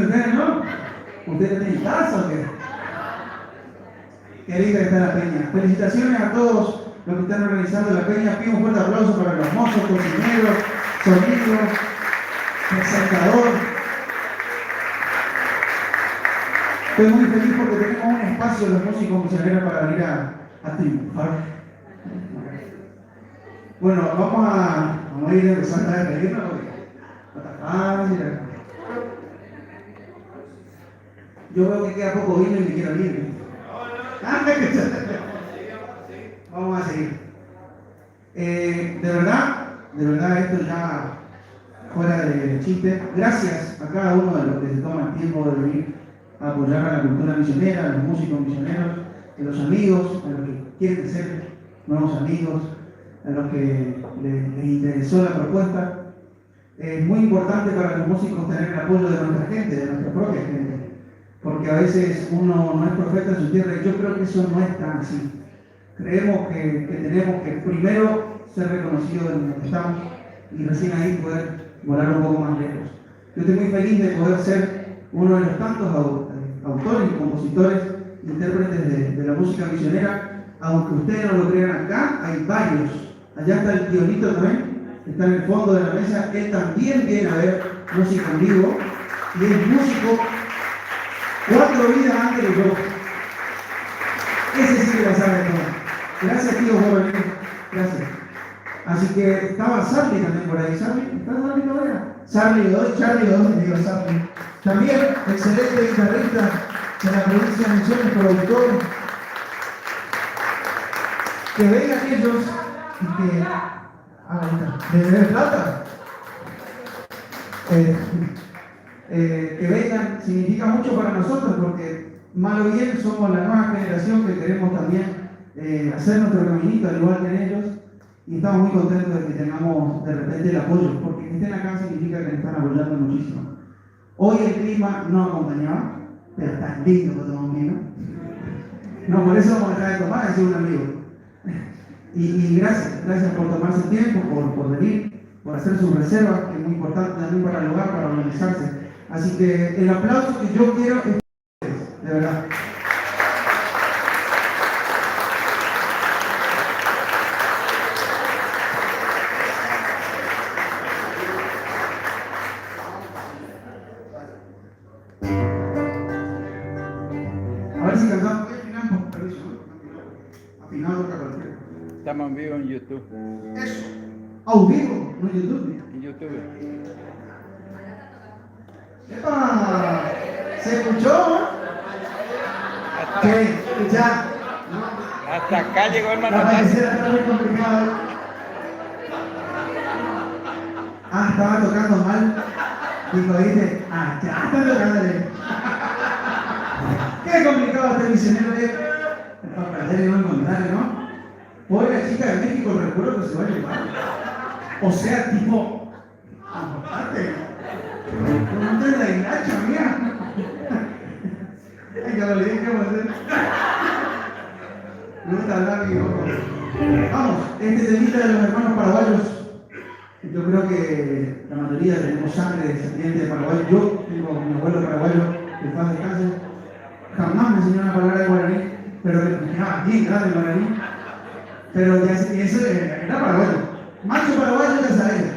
¿Tienen ustedes, no? ¿Ustedes tienen casa o qué? Qué linda está la peña. Felicitaciones a todos los que están organizando la peña. Pido un fuerte aplauso para los mozos, cocineros, sonido, presentador. Estoy muy feliz porque tenemos un espacio de los músicos misioneros para venir a triunfar. Bueno, vamos a ir empezando a despedirnos porque no está fácil. Yo veo que queda poco vino y me quiero ir. Vamos a seguir. De verdad, esto ya fuera de chiste. Gracias a cada uno de los que se toman el tiempo de venir a apoyar a la cultura misionera, a los músicos misioneros, a los amigos, a los que quieren ser nuevos amigos, a los que les interesó la propuesta. Es muy importante para los músicos tener el apoyo de nuestra gente, de nuestra propia gente, porque a veces uno no es profeta en su tierra y yo creo que eso no es tan así. Creemos que tenemos que primero ser reconocidos en donde estamos y recién ahí poder volar un poco más lejos. Yo estoy muy feliz de poder ser uno de los tantos autores y compositores, intérpretes de la música misionera. Aunque ustedes no lo crean, acá hay varios. Allá está el tío Lito también, está en el fondo de la mesa. Él también viene a ver música en vivo y es músico 4 vidas antes que yo. Ese sí que la sabe todo. Gracias, tío, por venir. Gracias. Así que estaba Sarli también por ahí. ¿Sarli? ¿Está Sarli todavía? Charlie, digo Sarli. También, excelente guitarrista de la provincia de Misiones, productor. Que vengan ellos y que... ahí está. ¿De Beber Plata? Que vengan significa mucho para nosotros porque mal o bien somos la nueva generación que queremos también hacer nuestro caminito al igual que ellos y estamos muy contentos de que tengamos de repente el apoyo porque que estén acá significa que nos están apoyando muchísimo. Hoy el clima no acompañaba, pero está lindo para tomar un vino. No, por eso vamos a dejar de tomar, decía un amigo. Y gracias por tomarse el tiempo, por venir, por hacer sus reservas, que es muy importante también para el hogar, para organizarse. Así que el aplauso que yo quiero es para ustedes, de verdad. A ver si cantamos. Afinado para cualquiera. Estamos en vivo en YouTube. Eso. ¿A vivo? No en YouTube. En YouTube. ¡Epa! ¿Se escuchó? ¿Qué? Ya. Hasta acá llegó el La Manuel. tercera está muy complicada. Estaba tocando mal. Dijo, dice, ya está tocando. Qué complicado este misionero es. Para perder y no encontrar, ¿no? Pobre la chica de México, recuerdo que se va a llevar. O sea, tipo, aparte, no te la engancha, mía. Ay, ya lo le dije, ¿qué vamos a hacer? Me gusta hablar, amigo. Vamos, este temita de los hermanos paraguayos. Yo creo que la mayoría tenemos sangre descendiente de Paraguay. Yo tengo mi abuelo paraguayo, que paz descanse. Jamás me enseñó una palabra de guaraní, pero me explicaba bien grande el guaraní. Pero ya eso era paraguayo. Macho paraguayo ya sabía.